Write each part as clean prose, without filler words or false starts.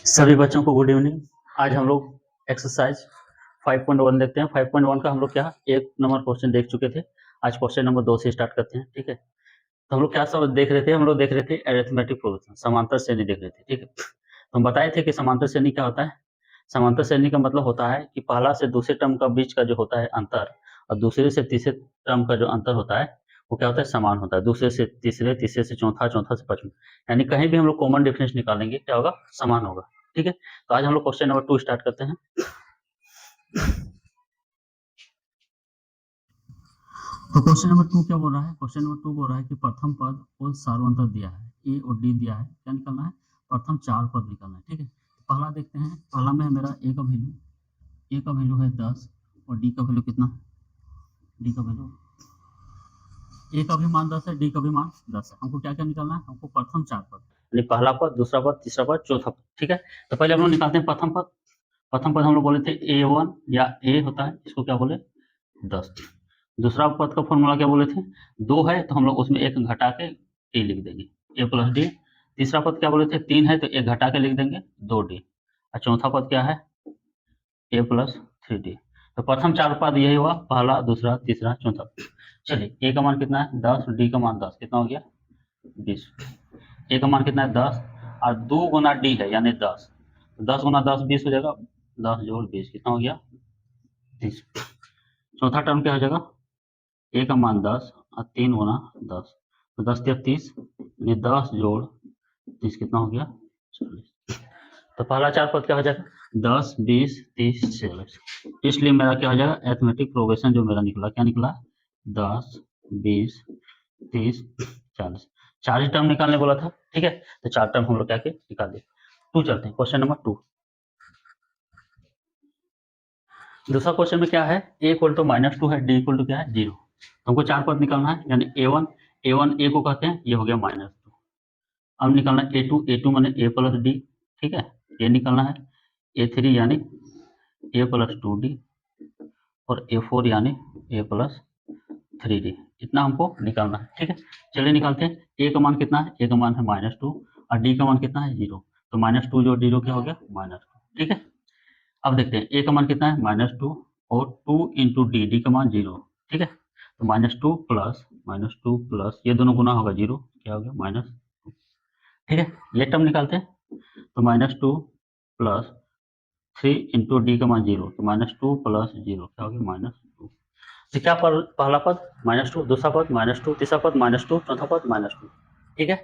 सभी बच्चों को गुड इवनिंग। आज हम लोग एक्सरसाइज 5.1 देखते हैं। 5.1 का हम लोग क्या एक नंबर क्वेश्चन देख चुके थे। आज क्वेश्चन नंबर 2 से स्टार्ट करते हैं। ठीक है, तो हम लोग क्या सब देख रहे थे? हम लोग देख रहे थे अरिथमेटिक प्रोग्रेशन, समांतर श्रेणी देख रहे थे। ठीक है, तो हम बताए थे कि समांतर श्रेणी क्या होता है। समांतर श्रेणी का मतलब होता है कि पहला से दूसरे टर्म का बीच का जो होता है अंतर और दूसरे से तीसरे टर्म का जो अंतर होता है वो क्या होता है? समान होता है। दूसरे से तीसरे, तीसरे से चौथा, चौथा से पांचवा, यानी कहीं भी हम लोग कॉमन डिफरेंस निकालेंगे क्या होगा? समान होगा। ठीक है, तो आज हम लोग क्वेश्चन नंबर 2 स्टार्ट करते हैं। तो क्वेश्चन नंबर 2 क्या बोल रहा है? क्वेश्चन नंबर 2 बोल रहा है कि प्रथम पद और सार्वंतर दिया है, ए और डी दिया है। क्या निकालना है? प्रथम 4 पद निकालना है। ठीक है, पहला देखते हैं। पहला में है मेरा ए का वैल्यू, ए का वैल्यू है 10 और डी का वैल्यू कितना? डी का वैल्यू, ए का भी मान 10 है, डी का भी मान 10 है। हमको क्या क्या निकालना है? हमको प्रथम 4 पद, यानी पहला पद, दूसरा पद, तीसरा पद, चौथा पद। ठीक है, तो पहले हम लोग निकालते हैं प्रथम पद। प्रथम पद हम लोग बोले थे A1 या ए होता है, इसको क्या बोले? 10। दूसरा पद का फॉर्मूला क्या बोले थे? 2 है तो हम लोग उसमें एक घटा के डी लिख देंगे, ए प्लस डी। तीसरा पद क्या बोले थे? 3 है तो एक घटा के लिख देंगे 2D। और चौथा पद क्या है? ए प्लस 3D। तो प्रथम 4 पद यही हुआ, पहला, दूसरा, तीसरा, चौथा। चलिए, ए का मान कितना है? 10, डी का मान 10, कितना हो गया? 20। ए का मान कितना है? 10 और 2 गुना डी है यानी 10, तो 10 गुना 10 20 हो जाएगा। 10 जोड़ 20 कितना हो गया? 30। चौथा टर्म क्या हो जाएगा? ए का मान 10 और 3 गुना 10, तो 10 या 30, यानी 10 जोड़ 30 कितना हो गया? 40। तो पहला 4 पद क्या हो जाएगा? 10, 20, 30, 40। इसलिए मेरा क्या हो जाएगा? अरिथमेटिक प्रोग्रेशन जो मेरा निकला, क्या निकला? 10, 20, 30, 40। 4 ही टर्म निकालने बोला था। ठीक है, तो 4 टर्म हम लोग क्या के निकाल दिए। 2 चलते हैं, क्वेश्चन नंबर 2। दूसरा क्वेश्चन में क्या है? ए इक्वल टू -2 है, डी इक्वल टू क्या है? 0। तो हमको 4 पद निकालना है, यानी A1, A1 ए को कहते हैं, ये हो गया -2। अब निकालना है A2, A2 माने A प्लस डी। ठीक है, ये निकालना है A3 यानी A प्लस 2D और A4 यानी A प्लस 3D। इतना हमको निकालना है। ठीक है, चलिए निकालते हैं। ए का मान कितना है? ए का मान है -2 और डी का मान कितना है? 0। तो -2 जो 0 क्या हो गया? -2। ठीक है, अब देखते हैं ए का मान कितना है? -2 और 2 इंटू डी, डी का मान 0। ठीक है, तो -2 प्लस ये दोनों गुना होगा 0, क्या हो गया? -2। ठीक है, ये टर्म निकालते हैं। तो -2 प्लस 3 इंटू डी का मान 0, तो -2 प्लस 0 क्या हो गया? -2। तो क्या पहला पद -2, दूसरा पद -2, तीसरा पद -2, चौथा पद -2। ठीक है,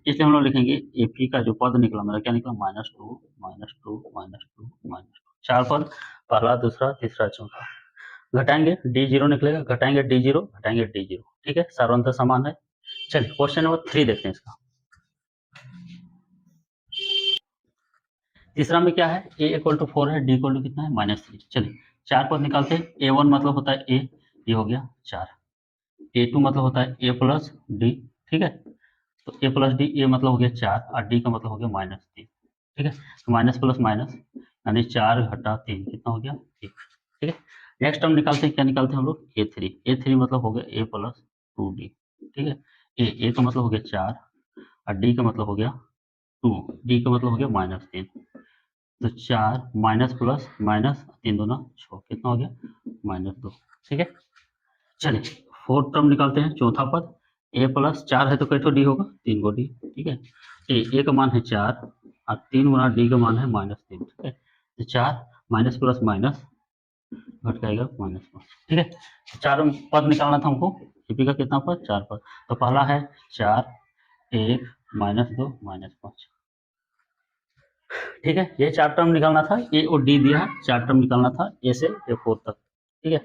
इसलिए हम लोग लिखेंगे एपी का जो पद निकला मेरा, क्या निकला? -2, -2, -2, -2। 4 पद, पहला, दूसरा, तीसरा, चौथा। घटाएंगे डी 0 निकलेगा, घटाएंगे डी 0, घटाएंगे डी 0। ठीक है, सार्वंतर समान है। चलिए क्वेश्चन नंबर 3 देखते हैं इसका। तीसरा में क्या है? ए इक्वल टू 4 है, डी इक्वल टू कितना है? -3। चलिए 4 पद निकालते हैं। A1 मतलब होता है ए, ये हो गया 4। A2 मतलब होता है ए प्लस डी। ठीक है, तो ए प्लस डी, ए मतलब हो गया 4 और डी का मतलब हो गया -3। ठीक है, तो माइनस प्लस माइनस यानी 4 घटा 3 कितना हो गया? 1। ठीक है, नेक्स्ट टर्म निकालते हैं। क्या निकालते हैं हम लोग? A3। A3 मतलब हो गया ए प्लस 2D। ठीक है, ए का मतलब हो गया 4 और डी का मतलब हो गया 2, डी का मतलब हो गया -3। तो 4 माइनस प्लस माइनस 3 दूना 6, कितना हो गया? -2। ठीक है, चलिए फोर्थ टर्म निकालते हैं, चौथा पद। ए प्लस 4 है तो कैठो डी होगा? 3 गो डी। ठीक है, ए का मान है 4 और 3 गुना डी का मान है -3। ठीक है, तो 4 माइनस प्लस माइनस घट जाएगा -5। ठीक है, चार पद निकालना था हमको। एपी का कितना पद? 4 पद। तो पहला है 4, 1, -2, -5। ठीक है, ये 4 टर्म निकालना था। ए और डी दिया है, 4 टर्म निकालना था ए से A4 तक। ठीक है,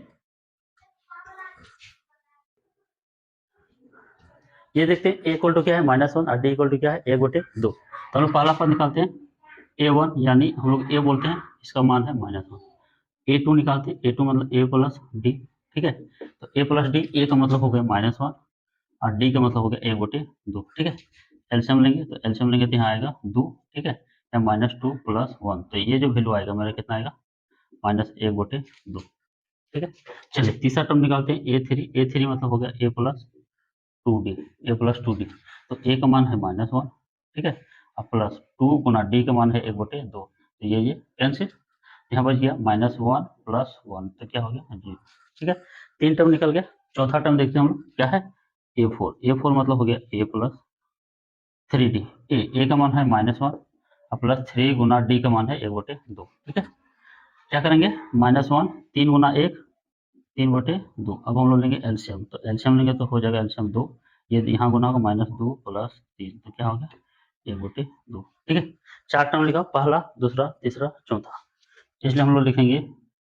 ये देखते हैं। ए इक्वल टू क्या है? -1 और डी इक्वल टू क्या है? 1/2। तो हम लोग पहला पद निकालते हैं। A1 यानी हम लोग ए बोलते हैं, इसका मान है -1। A2 निकालते हैं, A2 मतलब ए प्लस डी। ठीक है, तो ए प्लस डी, ए का मतलब हो गया -1 और डी का मतलब हो गया 1/2। ठीक है, एल्सियम लेंगे, तो एल्सियम लेंगे तो यहाँ आएगा 2। ठीक है, या -2 + 1, तो ये जो वैल्यू आएगा मेरा कितना आएगा? -1/2। ठीक है, चलिए तीसरा टर्म निकालते हैं। A3, A3 मतलब हो गया A plus 2D, A plus 2D। तो ए का मान है -1। ठीक है, अब प्लस 2 गुना डी का मान है 1/2, तो ये कैंसिल, यहाँ बच गया -1 + 1, तो क्या हो गया 0। ठीक है, 3 टर्म निकल गया। चौथा टर्म देखते हैं हम लोग, क्या है A4 मतलब हो गया A + 3D। ए का मान है -1 और प्लस 3 गुना डी का मान है 1/2। ठीक है, क्या करेंगे, -1 3 गुना 1 3/2। अब हम लोग लेंगे एलसीएम, तो एलसीएम लेंगे तो हो जाएगा एलसीएम 2, ये यहाँ गुना होगा -2 + 3, तो क्या हो गया 1/2। ठीक है, 4 टर्म लिखा, पहला, दूसरा, तीसरा, चौथा। इसलिए हम लोग लिखेंगे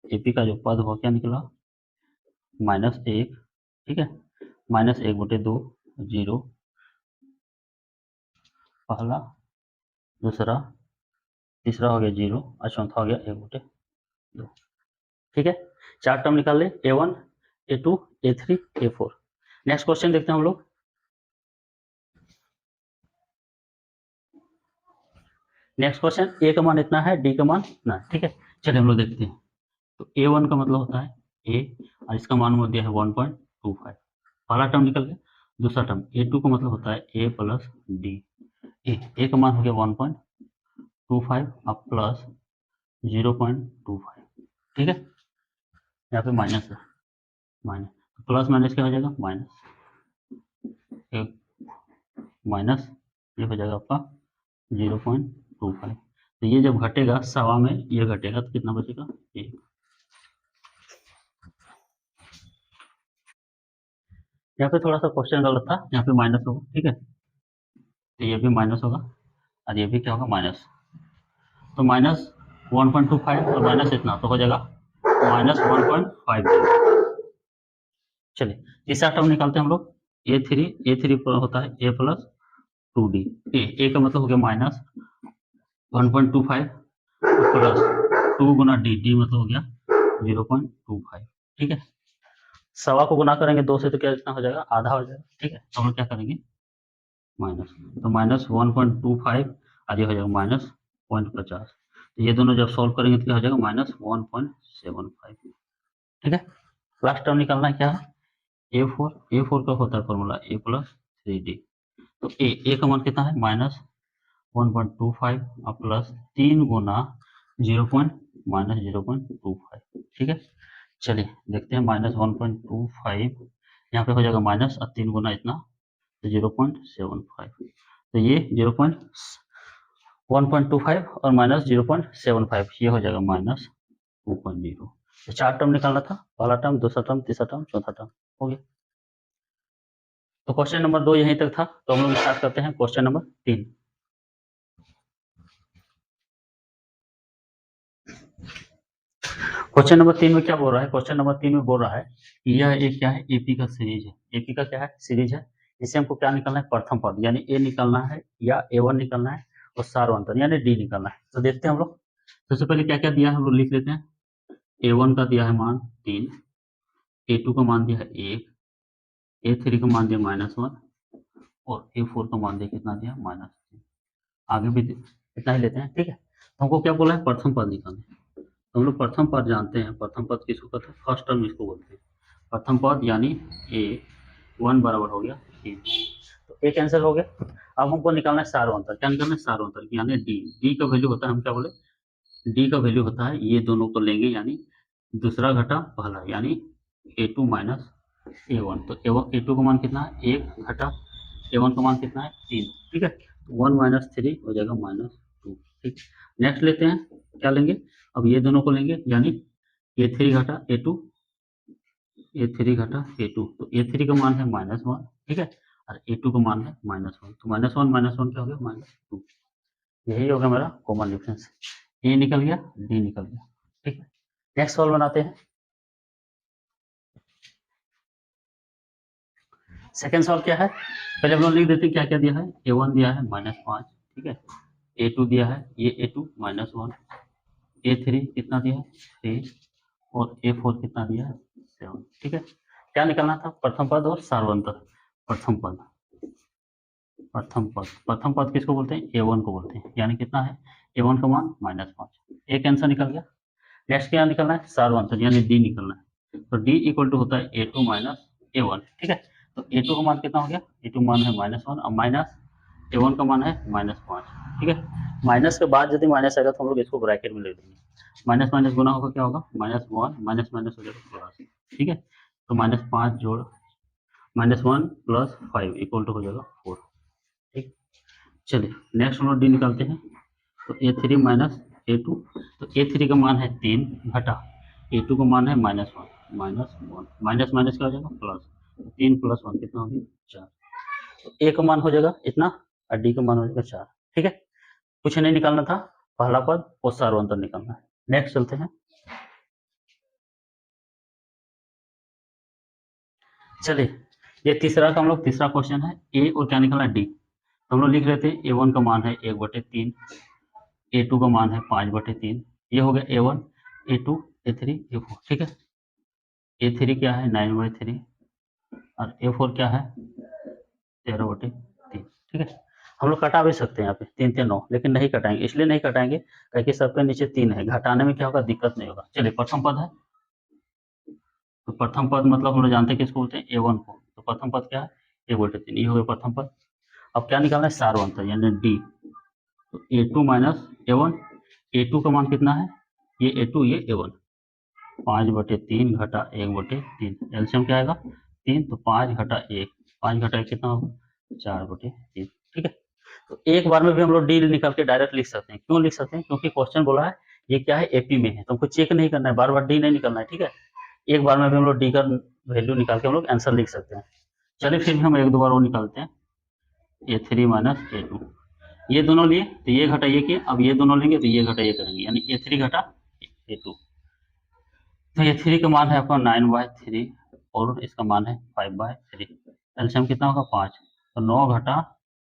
एपी का जो पद हो क्या निकला -1। ठीक है, -1/2, 0 पहला, दूसरा, तीसरा हो गया 0 और चौथा हो गया 1/2। ठीक है, 4 टर्म निकाल ले, A1 A2 A3 A4। Next question देखते हैं हम लोग। नेक्स्ट क्वेश्चन, ए का मान इतना है, डी का मान इतना है। ठीक है, चलिए हम लोग देखते हैं। तो A1 का मतलब होता है ए, और इसका मान वो दिया है 1.25, पहला टर्म निकल गया। दूसरा टर्म A2 का मतलब होता है A + D। ए का मान हो गया 1.25 अब प्लस 0.25। ठीक है, यहाँ पे माइनस है, माइनस, प्लस माइनस क्या हो जाएगा, एक माइनस, ये हो जाएगा आपका 0.25। तो ये जब घटेगा सवा में, ये घटेगा तो कितना बचेगा, 1। यहाँ पे थोड़ा सा क्वेश्चन गलत था, यहाँ पे माइनस होगा। ठीक है, तो ये भी माइनस होगा और ये भी क्या होगा, माइनस। तो -1.25 और माइनस इतना तो हो जाएगा -1.50। चलिए, तीसरा टर्म निकालते हैं हम लोग। ए थ्री होता है A + 2D। ए का मतलब हो गया -1.25 प्लस 2 गुना डी मतलब हो गया 0.25। ठीक है, सवा को गुना करेंगे 2 से तो क्या इतना हो जाएगा, आधा हो जाएगा। ठीक है, तो हम लोग क्या करेंगे, माइनस, तो -1.25 और ये हो जाएगा -0.50। तो ये दोनों जब सॉल्व करेंगे तो क्या हो जाएगा, -1.75। ठीक है, लास्ट टर्म निकालना है क्या है, A4 का होता है फॉर्मूला A + 3D। तो ए का मान कितना है, -1.25 और प्लस 3 गुना 0.25। ठीक है, चलिए देखते हैं, -1.25 यहाँ पे हो जाएगा माइनस और 3 गुना इतना तो 0.75। तो ये 1.25 और -0.75 ये हो जाएगा -2.0। तो 4 टर्म निकालना था, पहला टर्म, दूसरा टर्म, तीसरा टर्म, चौथा टर्म, हो गया। तो क्वेश्चन नंबर 2 यहीं तक था, तो हम लोग स्टार्ट करते हैं क्वेश्चन नंबर 3। क्वेश्चन नंबर 3 में क्या बोल रहा है, क्वेश्चन नंबर 3 में बोल रहा है कि यह एक क्या है, एपी का सीरीज है। एपी का क्या है, सीरीज है। इसे हमको क्या निकालना है, प्रथम पद, यानी ए निकालना है या A1 निकालना है और सार्वंतर यानी डी निकालना है। तो देखते हैं हम लोग, सबसे पहले क्या क्या दिया है हम लोग लिख लेते हैं। A1 का दिया है मान 3, A2 का मान दिया है 1, A3 का मान दिया -1 और A4 का मान दिया कितना दिया, -3। आगे भी इतना ही लेते हैं। ठीक है, तो हमको क्या बोला है, प्रथम पद निकालना है। तो हम लोग प्रथम पद जानते हैं, प्रथम पद किसको कहते हैं, फर्स्ट टर्म इसको बोलते हैं प्रथम पद, यानी A1 बराबर हो गया 3। तो ए कैंसिल हो गया। अब हमको निकालना है सार्वंतर, क्या निकालना है, सार्वंतर यानी डी। डी का वैल्यू होता है, हम क्या बोले, डी का वैल्यू होता है, ये दोनों को लेंगे यानी दूसरा घटा पहला, यानी A2 माइनस A1। तो A2 का मान कितना है, 1 घटा A1 का मान कितना है, 3। ठीक है, 1 - 3 हो जाएगा -2। ठीक, नेक्स्ट लेते हैं, क्या लेंगे, अब ये दोनों को लेंगे यानी A3 घटा A2, A3 घटा A2। तो A3 का मान है -1। ठीक है, और A2 का मान है -1। तो -1 क्या हो गया, -2। यही होगा मेरा कॉमन डिफरेंस। ए निकल गया, डी निकल गया। ठीक है, नेक्स्ट सॉल्व बनाते हैं। सेकेंड सॉल्व क्या है, पहले हम लोग लिख देते हैं क्या क्या दिया है। A1 दिया है -5। ठीक है, A2 दिया है, ये A2 -1, A3 कितना दिया है 3 और A4 कितना दिया है 7। ठीक है, क्या निकालना था, प्रथम पद और सार्वंतर। प्रथम पद, प्रथम पद किसको बोलते हैं, A1 को बोलते हैं, यानी कितना है, A1 का मान -5। एक आंसर निकल गया। नेक्स्ट क्या निकलना है, सार्वंतर यानी डी निकलना है। तो डी इक्वल टू होता है A2 - A1। ठीक है, तो A2 का मान कितना हो गया, A2 मान है -1 और माइनस A1 का मान है -5, ठीक है। माइनस के बाद यदि माइनस आएगा तो हम लोग इसको ब्रैकेट में लिख देंगे। माइनस माइनस गुना होगा क्या होगा, -1 माइनस माइनस हो जाएगा प्लस, ठीक है। तो -5 जोड़ -1 + 5 इक्वल टू हो जाएगा 4, ठीक। चलिए नेक्स्ट हम लोग डी निकालते हैं। तो A3 माइनस A2, तो A3 का मान है 3 घटा A2 का मान है -1, माइनस माइनस क्या हो जाएगा प्लस, 3 + 1 कितना हो गया 4। तो A का मान हो जाएगा इतना और D का मान हो जाएगा 4, ठीक है। कुछ नहीं निकालना था, पहला पद और सार्वंतर निकालना है। नेक्स्ट चलते हैं। चलिए ये तीसरा का हम लोग तीसरा क्वेश्चन है। ए और क्या निकालना डी, तो हम लोग लिख रहे थे A1 का मान है 1/3, A2 का मान है 5/3, ये हो गया A1, A2, A3, A4, ठीक है। A3 क्या है 9/3 और A4 क्या है 13/3, ठीक है। हम लोग कटा भी सकते हैं यहाँ पे 3 3 9, लेकिन नहीं कटाएंगे, इसलिए नहीं कटाएंगे क्योंकि सबके नीचे 3 है, घटाने में क्या होगा दिक्कत नहीं होगा। चलिए प्रथम पद है, तो प्रथम पद मतलब हम लोग जानते हैं किसको बोलते हैं A1 को, तो प्रथम पद क्या है 1/3, ये हो गया प्रथम पद। अब क्या निकालना है सार्वंतर यानी डी, तो A2 माइनस A1, A2 का मान कितना है, ये A2 ये A1, 5/3 घटा 1/3, एलसीएम क्या आएगा 3, तो 5 घटा 1, 5 घटा 1 कितना होगा 4/3, ठीक है। तो एक बार में भी हम लोग डी निकाल के डायरेक्ट लिख सकते हैं। क्यों लिख सकते हैं, क्योंकि क्वेश्चन बोला है ये क्या है एपी में है, तो हमको चेक नहीं करना है, बार बार डी नहीं निकालना है, ठीक है। एक बार में भी हम लोग डी का वैल्यू निकाल के हम लोग आंसर लिख सकते हैं। चलिए फिर भी हम एक दो बार वो निकालते हैं। A3 माइनस A2, ये दोनों लिए तो ये घटा ये किए, अब ये दोनों लेंगे तो ये घटा ये करेंगे, यानी A3 घटा A2। तो A3 का मान है आपका 9/3 और इसका मान है 5/3, एलसीएम कितना होगा 5, तो 9 घटा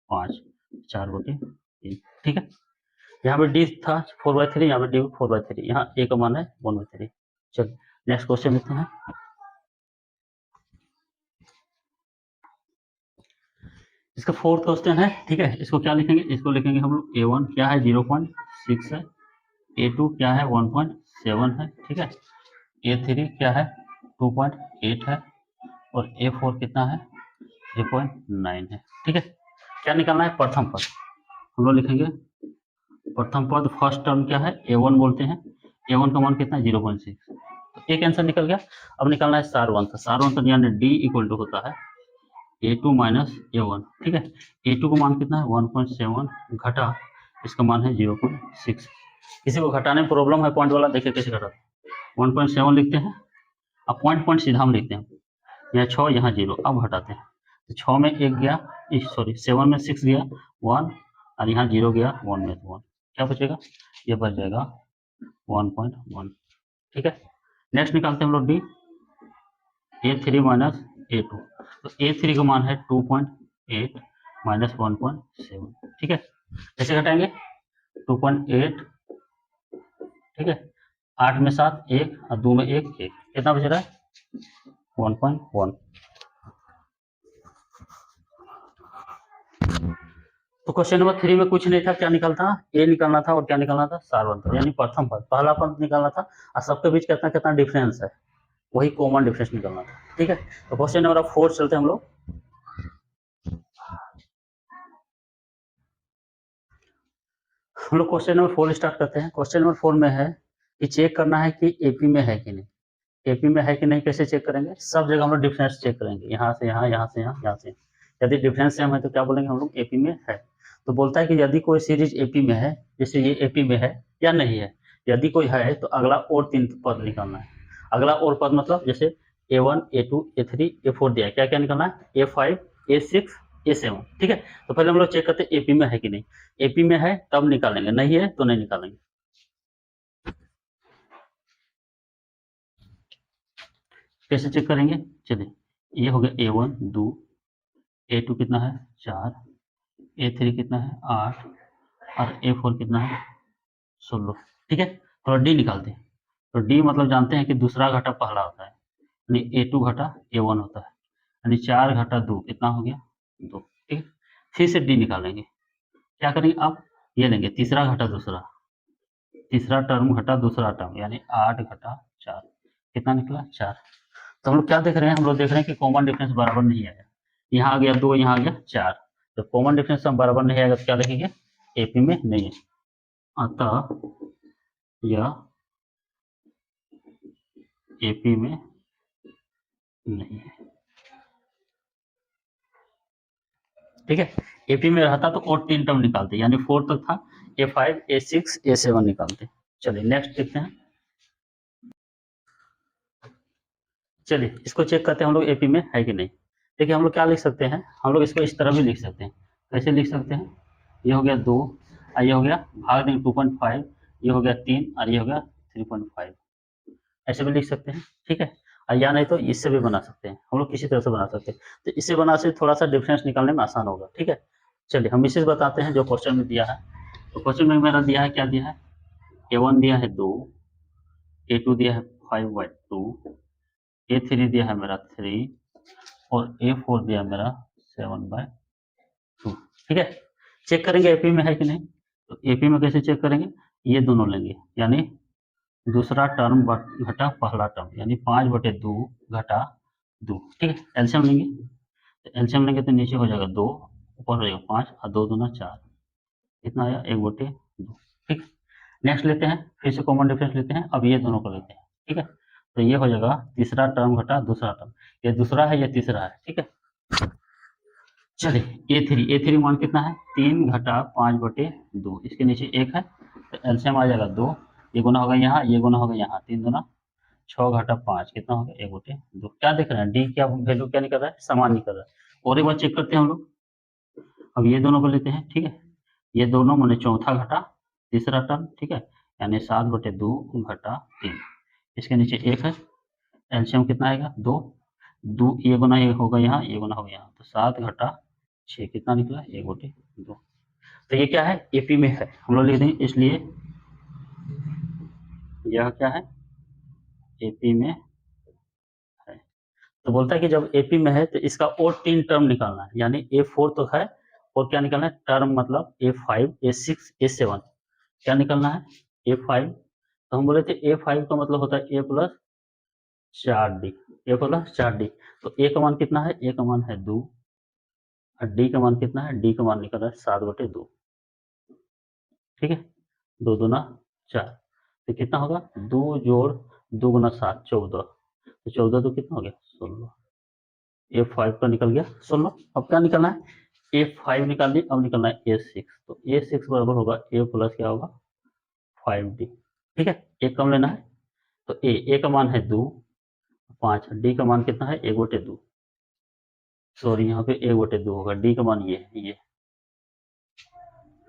5, 4/3, ठीक है। यहाँ पे डी था 4/3, यहाँ पे डी 4/3, यहाँ ए का मान है 1/3। चलिए नेक्स्ट क्वेश्चन लेते हैं। इसका फोर्थ क्वेश्चन है, ठीक है। इसको क्या लिखेंगे, इसको लिखेंगे हम लोग A1 क्या है 0.6 है, A2 क्या है 1.7 है, ठीक है। A3 क्या है 2.8 है और A4 कितना है 3.9 है, ठीक है। क्या निकालना है प्रथम पद, हम लोग लिखेंगे प्रथम पद फर्स्ट टर्म क्या है A1 बोलते हैं, A1 का मान कितना है 0.6, तो एक आंसर निकल गया। अब निकालना है सारवंत, सारवंत यानी डी इक्वल टू होता है A2 माइनस A1, ठीक है। A2 का मान कितना है 1.7 घटा इसका मान है 0.6। किसी को घटाने में प्रॉब्लम है पॉइंट वाला, देखिए कैसे घटा 1.7 लिखते हैं, अब पॉइंट पॉइंट सीधा हम लिखते हैं, यहाँ 6 यहाँ 0, अब घटाते हैं तो 6 में 1 गया, सॉरी 7 में 6 गया 1 और यहाँ 0 गया 1 में तो 1, क्या बचेगा ये बच जाएगा 1.1, ठीक है। नेक्स्ट निकालते हैं हम लोग डी, A3 माइनस A2, तो A3 का मान है 2.8 माइनस 1.7, ठीक है। कैसे घटाएंगे 2.8, ठीक है, 8 में 7 1 और 2 में 1 1, कितना बच रहा है 1.1। तो क्वेश्चन नंबर 3 में कुछ नहीं था, क्या निकलता ए निकालना था और क्या निकालना था सार्वंतर यानी प्रथम पद, पहला पद निकालना था और सबके बीच कितना कितना डिफरेंस है, वही कॉमन डिफरेंस निकालना था, ठीक है। तो क्वेश्चन नंबर 4 चलते हैं हम लोग। हम लोग क्वेश्चन नंबर 4 स्टार्ट करते हैं। क्वेश्चन नंबर 4 में है कि चेक करना है कि एपी में है कि नहीं, एपी में है कि नहीं कैसे चेक करेंगे, सब जगह हम लोग डिफरेंस चेक करेंगे, यहाँ से यहाँ, यहाँ से यहाँ, यहाँ से। यदि डिफरेंस सेम है तो क्या बोलेंगे हम लोग एपी में है। तो बोलता है कि यदि कोई सीरीज एपी में है, जैसे ये एपी में है या नहीं है, यदि कोई है तो अगला और 3 पद निकालना है। अगला और पद मतलब जैसे A1 A2 A3 A4 दिया है, क्या क्या निकालना है A5 A6 A7, ठीक है। तो पहले हम लोग चेक करते हैं एपी में है कि नहीं, एपी में है तब निकालेंगे, नहीं है तो नहीं निकालेंगे। कैसे चेक करेंगे, चलिए ये हो गया A1 2, A2 कितना है 4, A3 कितना है 8 और A4 कितना है 16, ठीक है। तो डी निकालते हैं, तो डी मतलब जानते हैं कि दूसरा घटा पहला होता है, यानी A2 घटा A1 होता है, यानी 4 घटा 2 कितना हो गया 2, ठीक है। फिर से डी निकालेंगे, क्या करेंगे अब ये लेंगे तीसरा घटा दूसरा, तीसरा टर्म घटा दूसरा टर्म, यानी 8 घटा 4 कितना निकला 4। तो हम लोग क्या देख रहे हैं, हम लोग देख रहे हैं कि कॉमन डिफरेंस बराबर नहीं आया, यहाँ आ गया 2 यहाँ आ गया 4, जब कॉमन डिफरेंस हम बराबर नहीं आएगा तो क्या लिखेंगे, एपी में नहीं है, अतः यह एपी में नहीं है। ठीक है, एपी में रहता तो और 3 टर्म निकालते, यानी 4 तक था, A5 A6 A7 निकालते। चलिए नेक्स्ट देखते हैं। चलिए इसको चेक करते हैं हम लोग एपी में है कि नहीं। देखिए हम लोग क्या लिख सकते हैं, हम लोग इसको इस तरह भी लिख सकते हैं। कैसे लिख सकते हैं, ये हो गया 2 और ये हो गया भाग देंगे 2.5, ये हो गया 3 और ये हो गया 3.5, ऐसे भी लिख सकते हैं। ठीक है, और या नहीं तो इससे भी बना सकते हैं, हम लोग किसी तरह से बना सकते हैं। तो इससे बना से थोड़ा सा डिफरेंस निकालने में आसान होगा। ठीक है, चलिए हम इसे बताते हैं जो क्वेश्चन में दिया है। तो क्वेश्चन में मेरा दिया है, क्या दिया है, A1 दिया है 2, A2 दिया है 5/2, A3 दिया है मेरा 3 और A4 दिया मेरा 7/2। ठीक है, चेक करेंगे एपी में है कि नहीं। तो एपी में कैसे चेक करेंगे, ये दोनों लेंगे, यानी दूसरा टर्म घटा पहला टर्म, यानी 5/2 घटा 2। ठीक है, एलसीएम लेंगे, तो एलसीएम लेंगे तो नीचे हो जाएगा 2, ऊपर हो जाएगा 5 और 2 दूना 4, कितना आया 1/2। ठीक, नेक्स्ट लेते हैं, फिर से कॉमन डिफरेंस लेते हैं, अब ये दोनों को लेते हैं। ठीक है, तो ये हो जाएगा तीसरा टर्म घटा दूसरा टर्म, ये दूसरा है ये तीसरा है। ठीक है, चलिए ए थ्री मान कितना है, 3 घटा 5/2, इसके नीचे 1 है, तो एलसीएम आ जाएगा 2, ये गुना होगा यहाँ, ये गुना होगा यहाँ, 3 दूना 6 घटा 5 कितना होगा 1/2। क्या देख रहे हैं, डी क्या वैल्यू क्या निकल रहा है, समान निकल रहा है। और एक बार चेक करते हैं हम लोग, अब ये दोनों को लेते हैं। ठीक है, ये दोनों मैंने चौथा घटा तीसरा टर्म। ठीक है, यानी 7/2 घटा 3, इसके नीचे 1 है, एलसीएम कितना आएगा 2, ये गुना ये होगा यहाँ, ये गुना होगा यहाँ, तो 7 घटा 6 कितना निकला 1/2। तो ये क्या है, एपी में है, हम लोग लिख देंगे, इसलिए यह क्या है, एपी में है। तो बोलता है कि जब एपी में है तो इसका और 3 टर्म निकालना है, यानी A4 तो है, और क्या निकालना है टर्म, मतलब A5 A6 A7 क्या निकालना है, A5। तो हम बोले थे A5 का मतलब होता है A+4D, A+4D। तो A का मान कितना है, A का मान है 2 और D का मान कितना है, D का मान निकल रहा है 7/2। ठीक है, 2 दूना 4, तो कितना होगा 2 जोड़ 2 गुना 7 14, तो 14 तो कितना हो गया 16, A5 का निकल गया 16। अब क्या निकलना है, A5 निकाल ली, अब निकलना है A6, तो A6 बराबर होगा A प्लस क्या होगा 5D। ठीक है, एक कम लेना है, तो A का मान है 2 5, D का मान कितना है 1/2, सॉरी यहाँ पे 1/2 होगा, D का मान ये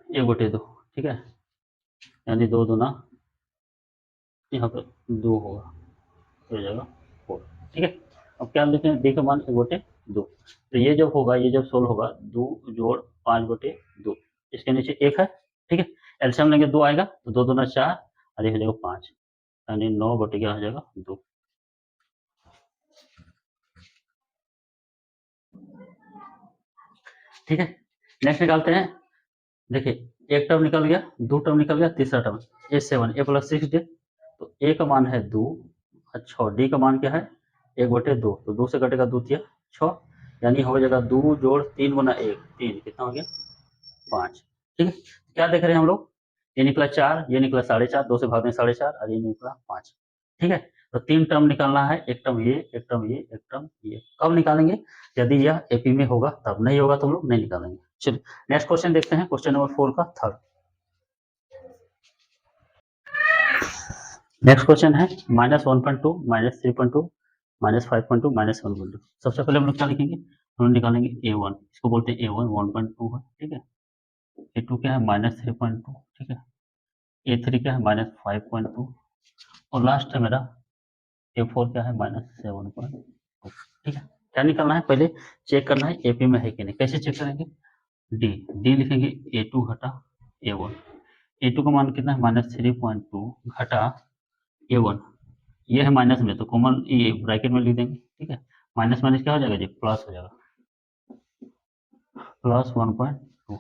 1/2। ठीक है, यानी 2 दूना यहाँ पे 2 होगा, हो जाएगा 4। ठीक है, अब क्या लिखें, डी का मान 1/2, तो ये जब होगा, ये जब सोल्व होगा 2 जोड़ 5/2, इसके नीचे 1 है। ठीक है, एलसीएम लेंगे 2 आएगा, तो 2 दूना 4 और ये हो जाएगा 5, यानी 9 क्या हो जाएगा 2। ठीक है, नेक्स्ट निकालते हैं। देखिए एक टर्म निकल गया, 2 टर्म निकल गया, तीसरा टर्म A7 A+6D, तो A का मान है 2 और 6, D का मान क्या है 1/2, तो 2 से कटेगा 2 तिया 6, यानी हो जाएगा 2 जोड़ 3 गुना 1 3, कितना हो गया 5। ठीक है, क्या देख रहे हैं हम लोग, ये निकला 4, ये निकला 4.5, 2 से भाग में 4.5 और ये निकला 5। ठीक है, तो 3 टर्म निकालना है, एक टर्म ये, एक टर्म ये, एक टर्म ये। कब निकालेंगे, यदि यह एपी में होगा तब, नहीं होगा तो हम लोग नहीं निकालेंगे। चलिए नेक्स्ट क्वेश्चन देखते हैं, क्वेश्चन नंबर 4 का थर्ड। नेक्स्ट क्वेश्चन है -1.2 -3.2 -5.2 -7.2। सबसे पहले हम लोग क्या लिखेंगे, हम लोग निकालेंगे A1, इसको बोलते हैं A1 1.2 है। ठीक है, A2 क्या है -3.2। ठीक है, A3 क्या है -5.2 और लास्ट है मेरा A4 क्या है -7.2। ठीक है, क्या निकालना है, पहले चेक करना है एपी में है कि नहीं। कैसे चेक करेंगे, डी लिखेंगे A2 घटा A1, A2 का मान कितना है -3.2 घटा A1, ये है माइनस में, तो कॉमन ये ब्रैकेट में लिख देंगे। ठीक है, माइनस माइनस क्या हो जाएगा जी, प्लस हो जाएगा, +1.2।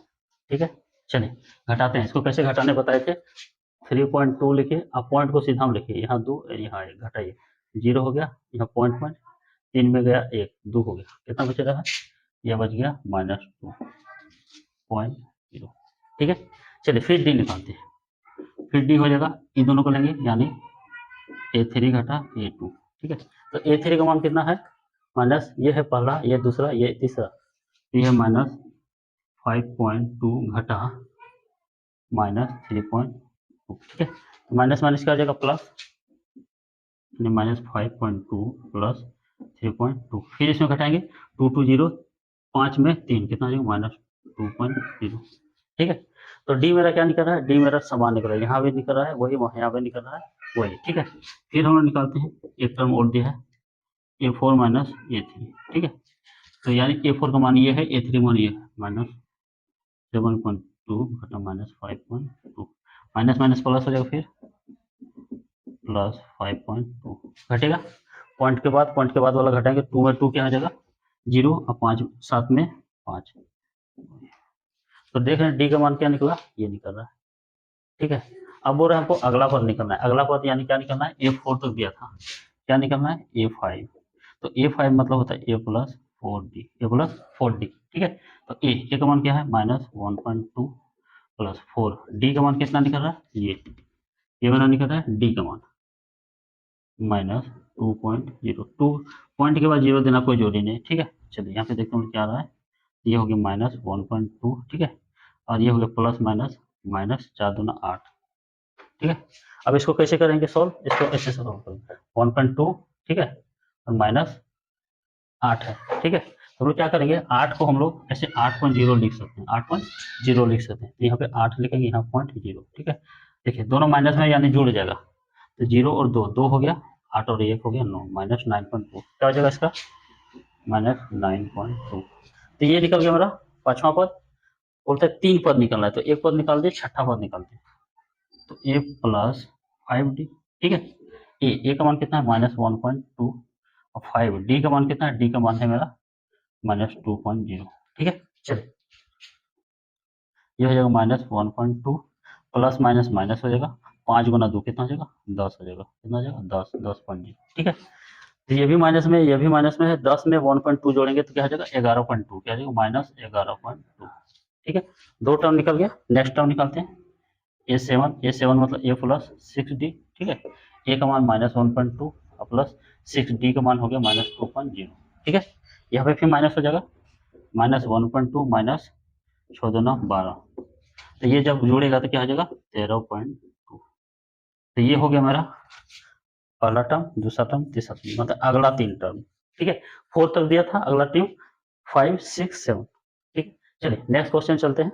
ठीक है, चलिए घटाते हैं, इसको कैसे घटाने बताए थे, 3.2 लिखिए, आप पॉइंट को सीधा हम लिखिए, यहाँ 2 यहाँ 1 घटाइए, 0 हो गया, यहाँ पॉइंट 3 में गया 1 2 हो गया, कितना बच रहा है, यह बच गया -2। 5.0। ठीक है, चलिए फिर डी निकालते हैं। फिर डी हो जाएगा, इन दोनों को लेंगे यानी A3 घटा A2। ठीक है, तो A3 का मान कितना है माइनस, ये है पहला, ये दूसरा, ये तीसरा, तो ये माइनस 5.2 घटा माइनस 3.2। ठीक है, तो माइनस माइनस क्या हो जाएगा प्लस, माइनस 5.2 प्लस 3.2। फिर इसमें घटाएंगे 2 2 0, 5 में 3 कितना हो जाएगा माइनस 2.0। ठीक है, तो डी मेरा क्या निकल रहा है, डी मेरा समान निकल रहा है, यहाँ भी निकल रहा है वही, यहाँ भी निकल रहा है वही। ठीक है, फिर हम लोग निकालते हैं, एक टर्म और दिया है A4 माइनस A3। ठीक है, तो यानी A4 का मान ये है, A3 मान ये है माइनस 7.2 घटा माइनस 5.2, माइनस माइनस प्लस हो जाएगा, फिर प्लस 5.2 घटेगा, पॉइंट के बाद वाला घटाएंगे, 2 में 2 क्या आ जाएगा 0, और 5 7 में 5। तो देख रहे हैं डी का मान क्या निकला, ये निकल रहा है। ठीक है, अब बोल रहे हैं हमको अगला पद निकलना है, अगला पद यानी क्या निकलना है, A4 तक दिया था, क्या निकलना है A5। तो A5 मतलब होता है A plus 4D, A plus 4D। ठीक है, तो A का मान क्या है माइनस 1.2 प्लस 4, डी का मान कितना निकल रहा है, ये वाला निकल रहा है डी का मान माइनस 2.0। 2 पॉइंट के बाद 0 देना कोई जरूरी नहीं। ठीक है, चलिए यहाँ पे देखते हैं क्या आ रहा है, ये हो गया माइनस 1.2। ठीक है, और ये हो गया प्लस माइनस माइनस 4 दूना 8। ठीक है, अब इसको कैसे करेंगे सॉल्व, इसको ऐसे सॉल्व करेंगे 1.2। ठीक है, और माइनस 8 है। ठीक है, तो हम लोग क्या करेंगे, 8 को हम लोग ऐसे 8.0 लिख सकते हैं, 8.0 लिख सकते हैं, तो यहाँ पे 8 लिखेंगे, यहाँ 0.0। ठीक है, देखिए दोनों माइनस में यानी जुड़ जाएगा, तो 0 और 2 2 हो गया, 8 और 1 हो गया 9, माइनस 9.2 क्या हो जाएगा इसका माइनस 9.2। तो ये निकल गया मेरा पांचवा पद। बोलते हैं 3 पद निकलना है, तो एक पद निकाल दिए, छठा पद निकालते हैं, तो A प्लस 5D। ठीक है, ए का मान कितना है माइनस 1.2 और 5, डी का मान कितना है, डी का मान है मेरा माइनस 2.0। ठीक है, चलिए ये हो जाएगा माइनस 1.2 प्लस माइनस माइनस हो जाएगा, 5 गुना 2 कितना हो जाएगा 10 हो जाएगा, कितना हो जाएगा 10, 10.0। ठीक है, तो ये भी माइनस में, ये भी माइनस में है, 10 में 1.2 जोड़ेंगे तो क्या हो जाएगा 11.2, क्या हो जाएगा माइनस 11.2। ठीक है, दो टर्म निकल गया, नेक्स्ट टर्म निकालते हैं A7 मतलब A प्लस 6D। ठीक है, A का मान माइनस 1.2 और प्लस 6D का मान हो गया माइनस 2.0। ठीक है, यहाँ पे फिर माइनस हो जाएगा, माइनस 1.2 माइनस 6 दूना 12, तो ये जब जोड़ेगा तो क्या हो जाएगा 13.2। तो ये हो गया मेरा पहला टर्म, दूसरा टर्म, तीसरा टर्म, मतलब अगला 3 टर्म। ठीक है, 4 तक दिया था, अगला टर्म 5 6 7। ठीक, चलिए नेक्स्ट क्वेश्चन चलते हैं।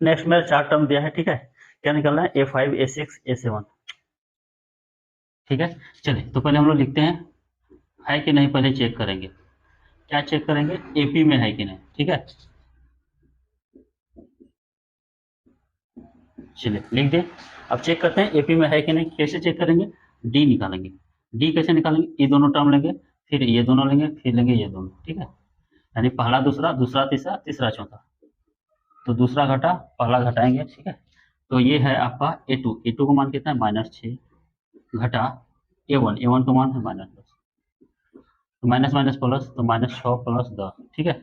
नेक्स्ट मेरा 4 टर्म दिया है। ठीक है, क्या निकलना है A5 A6 A7। ठीक है, चलिए तो पहले हम लोग लिखते हैं, है कि नहीं पहले चेक करेंगे, क्या चेक करेंगे AP में है कि नहीं। ठीक है, चलिए लिख दें, अब चेक करते हैं AP में है कि नहीं, कैसे चेक करेंगे, डी निकालेंगे। डी कैसे निकालेंगे, ये दोनों टर्म लेंगे, फिर ये दोनों लेंगे, फिर लेंगे ये दोनों। ठीक है, यानी पहला दूसरा, दूसरा तीसरा, तीसरा चौथा, तो दूसरा घटा पहला घटाएंगे। ठीक है, तो ये है आपका A2 का मान कितना है माइनस 6 घटा A1 का मान है माइनस 10, तो माइनस माइनस प्लस, तो माइनस 6 प्लस 10। ठीक है,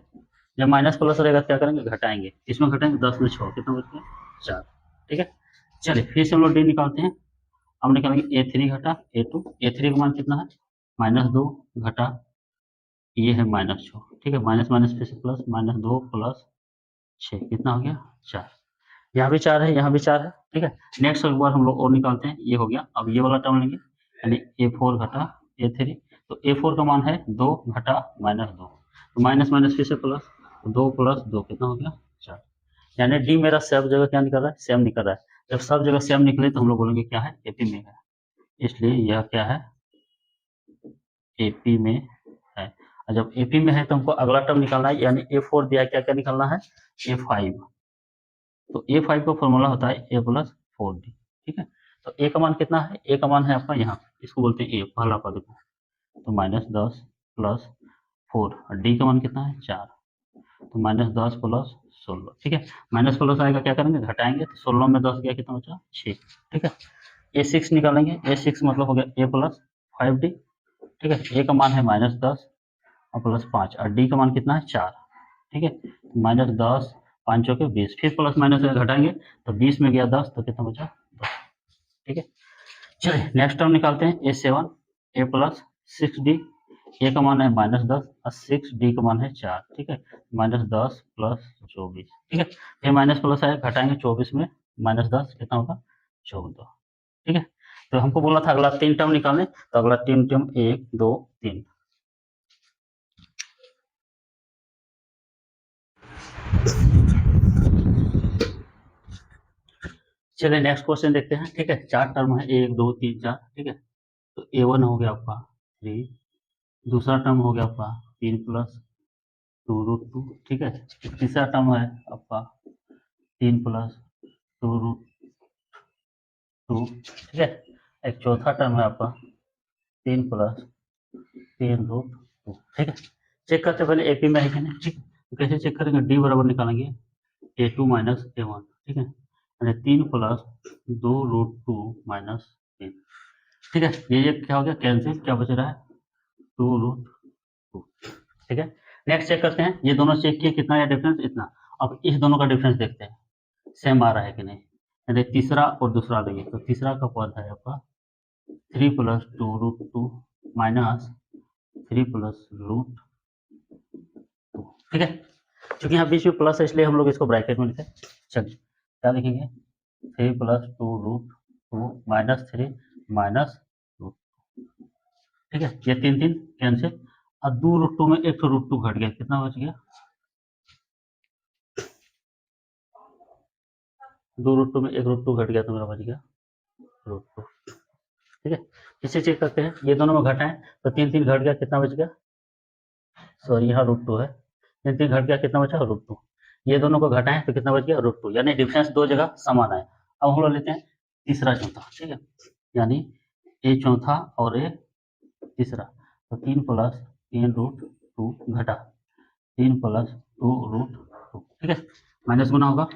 जब माइनस प्लस रहेगा क्या करेंगे घटाएंगे, इसमें घटाएंगे 10 में 6 कितना बच गया 4। ठीक है, चलिए फिर से हम लोग डी निकालते हैं, हम निकालेंगे A3 घटा A2। A3 का मान कितना है माइनस 2 घटा ये है माइनस 6। ठीक है, माइनस माइनस फिर से प्लस, माइनस 2 प्लस 6 कितना हो गया 4, यहाँ भी 4 है, यहाँ भी 4 है। ठीक है, नेक्स्ट एक बार हम लोग और निकालते हैं, ये हो गया, अब ये वाला टर्म लेंगे यानी A4 घटा A3। तो A4 का मान है 2 घटा माइनस 2, तो माइनस माइनस फिर से प्लस, 2 प्लस 2 कितना हो गया 4, यानी डी मेरा सब जगह क्या निकल रहा है सेम निकल रहा है। जब सब जगह सेम निकले तो हम लोग बोलेंगे क्या है AP में है, इसलिए यह क्या है AP में है। और जब AP में है तो हमको अगला टर्म निकालना है, यानी A4 दिया है, क्या क्या निकालना है A5। तो A5 का फॉर्मूला होता है A प्लस 4D। ठीक है, तो A का मान कितना है, A का मान है आपका यहाँ, इसको बोलते हैं A पहला पद को, तो माइनस 10 प्लस 4, और D का मान कितना है 4, तो माइनस 10 प्लस 16, ठीक है। माइनस प्लस आएगा, क्या करेंगे घटाएंगे, तो 16 में 10 गया, कितना बचा 6, ठीक है। A6 निकालेंगे, A6 मतलब हो गया A प्लस 5D, ठीक है। A का मान है -10 और प्लस 5 और D का मान कितना है 4, ठीक है। -10 5 चौके 20, फिर प्लस माइनस घटाएंगे तो 20 में गया 10, तो कितना बचा 10, ठीक है। चलिए नेक्स्ट टर्म निकालते हैं, A7 A प्लस 6D, ए का मान है -10 और 6D का मान है 4, ठीक है। -10 प्लस 24, ठीक है। फिर माइनस प्लस आए, घटाएंगे 24 में -10 कितना होगा 14, ठीक है। तो हमको बोला था अगला 3 टर्म निकालने, तो अगला 3 टर्म 1 2 3। चलिए नेक्स्ट क्वेश्चन देखते हैं, ठीक है। 4 टर्म है 1 2 3 4, ठीक है। तो A1 हो गया आपका 3, दूसरा टर्म हो गया आपका 3 प्लस 2√2, ठीक है। तीसरा टर्म है आपका 3 प्लस 2√2, ठीक है। एक चौथा टर्म है आपका 3 प्लस 3√2, ठीक है। चेक करते पहले एपी में है कि नहीं, ठीक। तो कैसे चेक करेंगे, डी बराबर निकालेंगे A2 माइनस A1, ठीक है। यानी 3 प्लस 2√2 माइनस 3, ठीक है। ये क्या हो गया कैंसिल, क्या बच रहा है 2√2, ठीक है। नेक्स्ट चेक करते हैं, ये दोनों चेक किए कितना है डिफरेंस, इतना। अब इस दोनों का डिफरेंस देखते हैं सेम आ रहा है कि नहीं। यानी तीसरा और दूसरा लेंगे, तो तीसरा का पद है आपका 3 प्लस 2√2 माइनस 3 प्लस रूट, ठीक है। क्योंकि यहाँ बीच में प्लस है इसलिए हम लोग इसको ब्रैकेट में लिखे। चलिए क्या लिखेंगे 3 प्लस 2√2 माइनस 3 माइनस रूट, ठीक है। ये 3 3 कैंसिल और 2√2 में एक √2 घट गया, कितना बच गया 2√2 में एक √2 घट गया, तो मेरा बच गया √2, ठीक है। इसे चेक करते हैं, ये दोनों में घटाएं तो 3 3 घट गया, कितना बच गया, सॉरी यहाँ √2 है, 3 3 घट गया, कितना बचा √2। ये दोनों को घटाएं तो कितना बच गया √2, यानी डिफरेंस दो जगह समान है। अब हम लोग लेते हैं तीसरा चौथा, ठीक है। यानी ए चौथा और ए तीसरा, तो 3 प्लस 3√2 घटा 3 प्लस 2√2, ठीक है। माइनस गुना होगा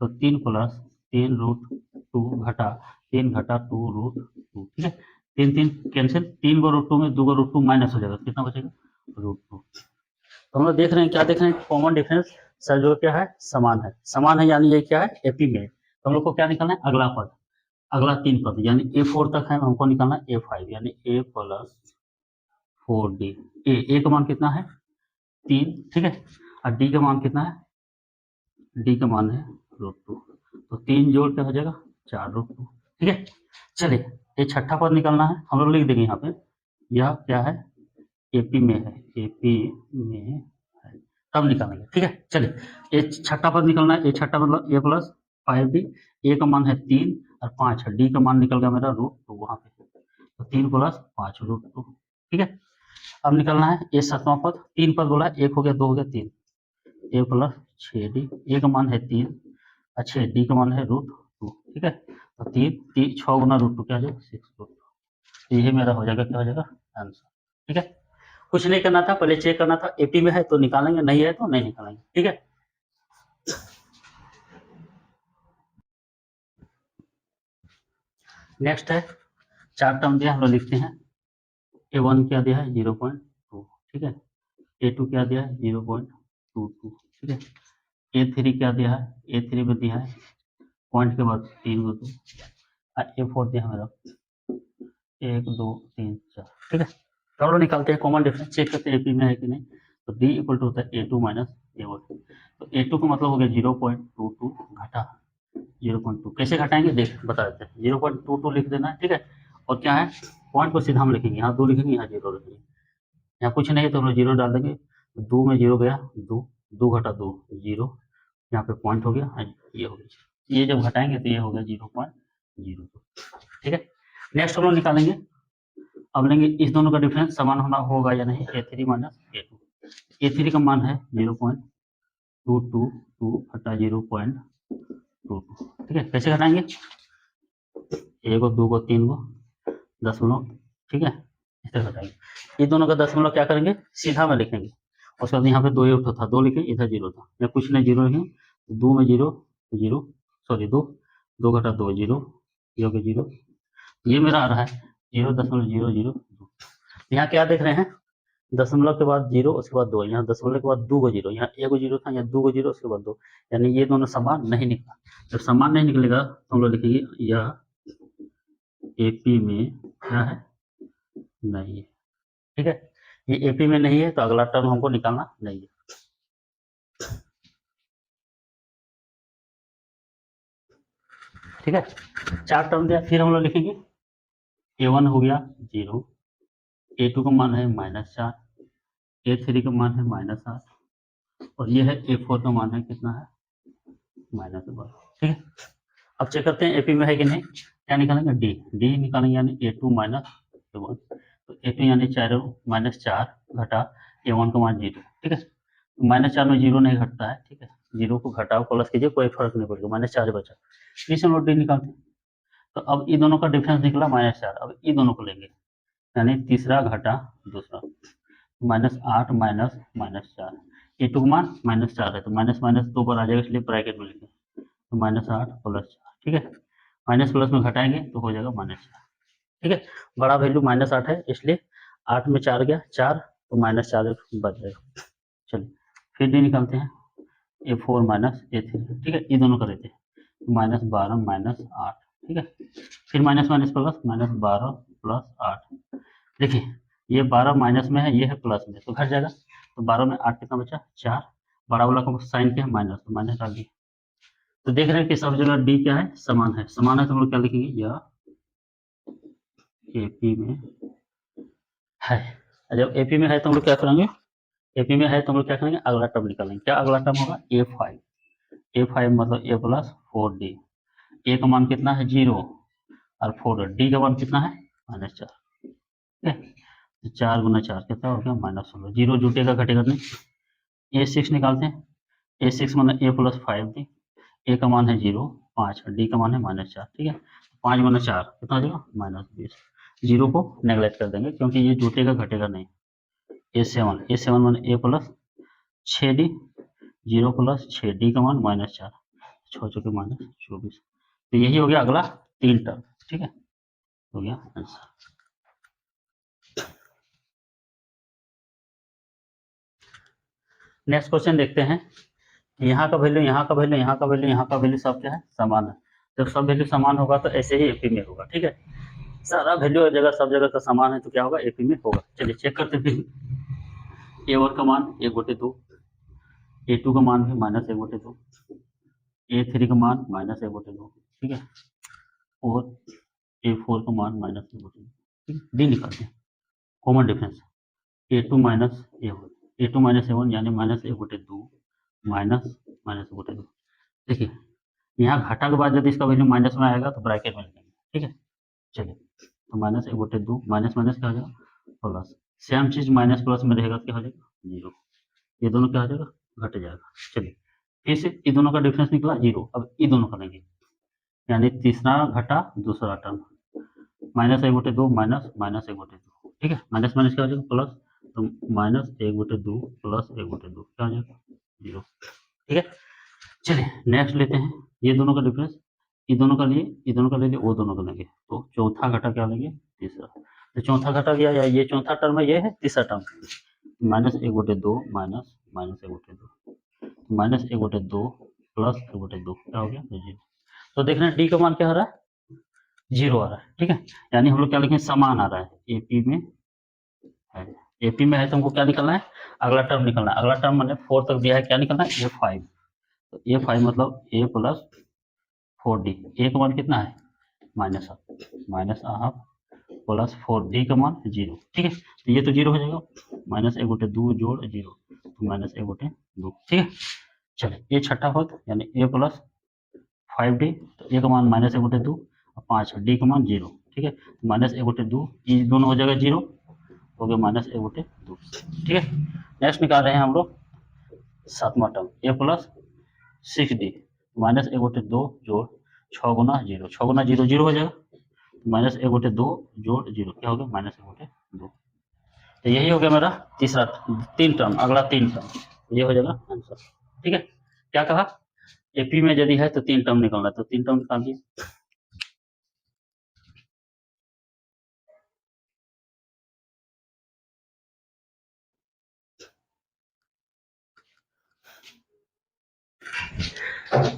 तो 3 प्लस 3√2 घटा 3 घटा 2√2, ठीक है। 3 3 कैंसिल, 3 को √2 में 2 को √2 माइनस हो जाएगा, कितना बचेगा √2। तो हम लोग देख रहे हैं, क्या देख रहे हैं, कॉमन डिफरेंस सर जो क्या है समान है, समान है यानी ये क्या है एपी में। तो हम लोग को क्या निकालना है अगला पद, अगला 3 पद यानी A4 तक है, हमको निकालना है A5 यानी A प्लस 4D। ए का मान कितना है 3, ठीक है। और डी का मान कितना है, डी का मान है √2, तो 3 जोड़ के हो जाएगा 4√2, ठीक है। चलिए ये छठा पद निकालना है, हम लोग लिख देंगे यहाँ पे, यह क्या है एपी में है, एपी में है, तब निकालेंगे, ठीक है। चलिए ये छठा पद निकलना है, ये छठा मतलब A प्लस 5D, ए का मान है 3 और 5 है, डी का मान निकल गया मेरा √2 वहां पे, तो 3 प्लस 5 √2, ठीक है। अब निकलना है ये सातवां पद, 3 पद बोला, एक हो गया 2 हो गया 3, ए प्लस 6D, ए का मान है 3 और 6 डी का मान है √2, ठीक है। तो 3 6 गुना √2 क्या हो जाएगा 6√2, तो यही मेरा हो जाएगा, क्या हो जाएगा आंसर, ठीक है। कुछ नहीं करना था, पहले चेक करना था एपी में है तो निकालेंगे, नहीं है तो नहीं निकालेंगे, ठीक है। नेक्स्ट है 4 टर्म दिया, हम लोग लिखते हैं A1 क्या दिया है 0.2, ठीक है। A2 क्या दिया है 0.22, ठीक है। A3 क्या दिया है, A3 में दिया है पॉइंट के बाद 3 को 2 और A4 दिया है मेरा 1 2 3 4, ठीक है। तो हम लोग निकालते हैं कॉमन डिफरेंस, चेक करते हैं एपी में है कि नहीं। तो D इक्वल टू होता है A2 माइनस A1, तो A2 का मतलब हो गया 0.22 घटा 0.2, कैसे घटाएंगे देख बता देते हैं, 0.22 लिख देना है, ठीक है। और क्या है पॉइंट को सीधा हम लिखेंगे, यहाँ 2 लिखेंगे यहाँ 0 लिखेंगे, यहाँ कुछ नहीं है तो हम लोग 0 डाल देंगे, 2 में 0 गया 2, 2 घटा 2 0, यहाँ पे पॉइंट हो गया, ये हो गया, ये जब घटाएंगे तो ये हो गया 0.02, ठीक है। नेक्स्ट हम लोग निकालेंगे, अब लेंगे इस दोनों का डिफरेंस समान होना होगा या नहीं, A3 माइनस A2, A3 का मान है 0.222 घटा 0.22, ठीक है। कैसे घटाएंगे, 1 को 2 को 3 को दशमलव, ठीक है, इस तरह घटाएंगे। ये दोनों का दशमलव क्या करेंगे सीधा में लिखेंगे, उसके बाद यहाँ पे 2 उठा था, 2 लिखे, इधर 0 था, या कुछ नहीं 0 लिखे, तो 2 में 0, 0, सॉरी 2, 2 घटा 2 0, ये हो गया 0, ये मेरा आ रहा है 0.002। यहाँ क्या देख रहे हैं, दशमलव के बाद 0, उसके बाद 2, यहाँ दशमलव के बाद 2 को 0, यहाँ 1 0 था, यहाँ 2 को 0, उसके बाद 2, यानी ये दोनों समान नहीं निकला। जब समान नहीं निकलेगा तो हम लोग लिखेंगे यह एपी में क्या है, नहीं है। ठीक है, ये एपी में नहीं है तो अगला टर्म हमको निकालना नहीं है। ठीक है, 4 टर्म दिया, फिर हम लोग लिखेंगे A1 हो गया 0, A2 का मान है -4, A3 का मान है -8, और ये है A4 का मान है कितना है, -12। ठीक है, अब चेक करते हैं एपी में है कि नहीं। क्या निकालेंगे, डी निकालेंगे, यानी A2 माइनस A1, तो A2 यानी 4 घटा A1 का मान 0। ठीक है, -4 में 0 नहीं घटता है। ठीक है, 0 को घटाओ प्लस कीजिए, कोई फर्क नहीं पड़ेगा, -4 बचा, इसे हम लोग डी निकालते हैं। तो अब इन दोनों का डिफरेंस निकला -4, अब इन दोनों को लेंगे, यानी तीसरा घटा दूसरा, -8 माइनस -4, A2 का मान -4 है, तो माइनस माइनस 2 पर आ जाएगा, इसलिए ब्रैकेट में लिखें, तो -8 प्लस 4। ठीक है, माइनस प्लस में घटाएंगे तो हो जाएगा -4। ठीक है, बड़ा वैल्यू -8 है, इसलिए 8 में 4 गया 4, तो -4 बच जाएगा। चलिए फिर डी निकालते हैं, A4 माइनस A3। ठीक है, ये दोनों कर देते हैं, -12 -8। ठीक है, फिर माइनस माइनस प्लस, -12 प्लस 8। देखिए ये 12 माइनस में है, ये है प्लस में, तो घट जाएगा, तो 12 में 8 कितना बचा, 4, बड़ा वाला को साइन क्या है माइनस, तो माइनस आ गया। तो देख रहे हैं कि सब जगह डी क्या है, समान है, समान है तो हम लोग क्या लिखेंगे, यह एपी में है। जब एपी में है तो हम लोग क्या करेंगे, एपी में है तो हम लोग क्या करेंगे, अगला टर्म निकालेंगे। क्या अगला टर्म होगा, A5, A5 मतलब A प्लस 4D। ए का मान कितना है 0, और 4 डी का मान कितना है -4। ठीक है, तो 4 गुना 4 कितना हो गया -16, 0 जुटेगा घटेगा नहीं। A6 निकालते हैं, A6 मतलब A प्लस 5D, ए का मान है 0, 5, डी का मान है -4। ठीक है, 5 गुना 4 कितना हो जाएगा -20, 0 को नेगलेक्ट कर देंगे क्योंकि ये जुटेगा घटेगा नहीं। A7 मान A plus 6D, 0 plus 6, D का मान -4, 6 चौके -24। तो यही हो गया अगला 3 टर्म। ठीक है, हो गया आंसर। नेक्स्ट क्वेश्चन देखते हैं, यहाँ का वैल्यू, यहाँ का वैल्यू, यहाँ का वैल्यू, यहाँ का वैल्यू सब क्या है, समान है। जब सब वैल्यू समान होगा तो ऐसे ही एपी में होगा। ठीक है, सारा वैल्यू जगह सब जगह का समान है तो क्या होगा, एपी में होगा। चलिए चेक करते फिर, A1 का मान 1/2, A2 का मान भी -1/2, A3 का मान -1/2। ठीक है, और A4 का मान -1/2। ठीक है, डी निकालते हैं, common difference A2 minus A1, A2 minus A1 यानी -1/2 माइनस -1/2। देखिए यहाँ घटा के बाद यदि इसका वैल्यू माइनस में आएगा तो ब्रैकेट में लिखेंगे। ठीक है, चलिए तो -1/2, माइनस माइनस क्या हो जाएगा प्लस, सेम चीज माइनस प्लस में रहेगा क्या हो जाएगा 0, ये दोनों क्या हो जाएगा घट जाएगा। चलिए फिर से ये दोनों का डिफरेंस निकला 0, अब ये दोनों करेंगे, यानी तीसरा घटा दूसरा टर्म, -1/2 माइनस -1/2। ठीक है, माइनस माइनस क्या हो जाएगा प्लस, तो -1/2 प्लस 1/2 क्या हो जाएगा 0। ठीक है, चलिए नेक्स्ट लेते हैं, ये दोनों का डिफरेंस, ये दोनों का लिए, ये दोनों का ले लिए, वो दोनों का लेंगे, तो चौथा घटा क्या लेंगे तीसरा, तो चौथा घटा गया, या ये चौथा टर्म है, ये है तीसरा टर्म, -1/2 माइनस -1/2, -1/2 प्लस 1/2 क्या हो गया 0। तो देख रहे हैं डी का मान क्या आ रहा है 0 आ रहा है। ठीक है, यानी हम लोग क्या लिखें, समान आ रहा है, एपी में है, एपी में है तो हमको क्या निकलना है, अगला टर्म निकलना है। अगला टर्म मैंने 4 तक दिया है, क्या निकलना है A5, तो A5 मतलब A प्लस 4D, ए का मान कितना है -12 प्लस 4D का मान 0। ठीक है, तो ये तो 0 हो जाएगा, -1/2 जोड़ 0, तो -1/2। ठीक है, चलिए ये छठा पद यानी A प्लस 5D, तो ए का मान -1/2 और 5, डी का मान 0। ठीक है, तो -1/2 ये दोनों हो जाएगा 0, हो गया -1/2। ठीक है, नेक्स्ट निकाल रहे हैं हम लोग सातवां टर्म, A प्लस 6D, -1/2 जोड़ 6 गुना 0, 6 गुना 0 0 हो जाएगा, -1/2 जोड़ 0 क्या हो गया -1/2। तो यही हो गया मेरा तीसरा 3 टर्म, अगला 3 टर्म ये हो जाएगा आंसर। ठीक है, क्या कहा, एपी में यदि है तो 3 टर्म निकालना है, तो 3 टर्म निकाल दिए।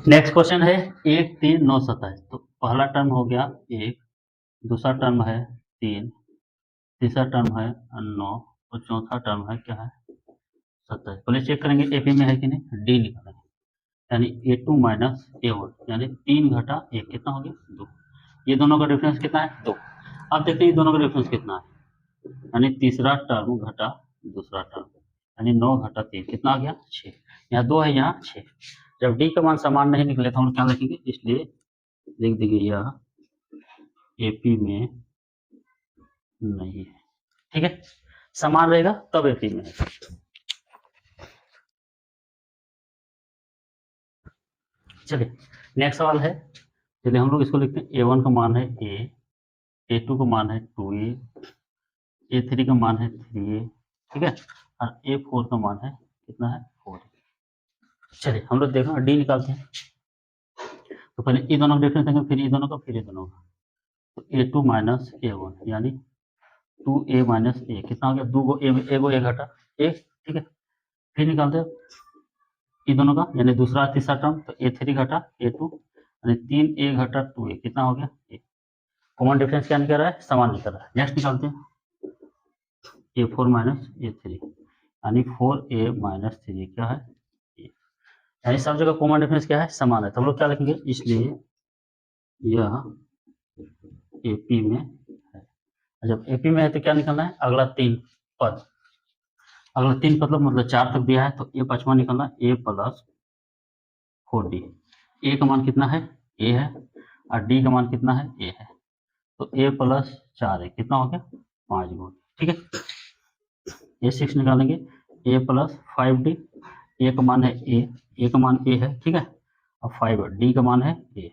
नेक्स्ट क्वेश्चन है 1 3 9 27। तो पहला टर्म हो गया 1, दूसरा टर्म है 3, तीसरा टर्म है 9 और चौथा टर्म है क्या है 27। पहले चेक करेंगे एपी में है कि नहीं, डी निकालेंगे, यानी A2 माइनस A1 यानी 3 घटा 1 कितना हो गया 2। ये दोनों का डिफरेंस कितना है 2। अब देखते हैं ये दोनों का डिफरेंस कितना है, यानी तीसरा टर्म घटा दूसरा टर्म, यानी 9 घटा 3 कितना आ गया 6। यहाँ 2 है यहाँ 6। जब डी का मान समान नहीं निकले तो हम क्या लिखेंगे, इसलिए लिख देंगे यह एपी में नहीं है। ठीक है, समान रहेगा तब एपी में है। चलिए नेक्स्ट सवाल है, चलिए हम लोग इसको लिखते हैं A1 का मान है A, A2 का मान है 2A, A3 का मान है 3A, ठीक है, और A4 का मान है कितना है 4। चलिए हम लोग देखो डी निकालते हैं। तो पहले ये दोनों का डिफरेंस देंगे, फिर ये दोनों का, फिर ये दोनों का। तो A2 माइनस A1 यानी 2A माइनस A कितना हो गया, दो को A घटा A, ठीक है। फिर निकालते हैं ये दोनों का, यानी दूसरा तीसरा टर्म, तो A3 घटा A2 यानी 3A घटा 2A कितना हो गया A। कॉमन डिफरेंस क्या निकल रहा है, समान निकल रहा है। नेक्स्ट निकालते हैं A4 माइनस A3 यानी 4A माइनस 3 क्या है A। यानी सब जगह कॉमन डिफरेंस क्या है, समान है, तो हम लोग क्या लिखेंगे, इसलिए यह एपी में है। जब एपी में है तो क्या निकलना है, अगला 3 पद, अगला 3 पद मतलब 4 तक दिया है, तो ए पांचवा निकलना A प्लस 4D। ए का मान कितना है A है, और डी का मान कितना है A है, तो A प्लस 4 है कितना हो गया 5 गुण। ठीक है, A6 निकालेंगे A प्लस 5D, ए का मान है ए का मान ए है, ठीक है, और 5 डी का मान है ए,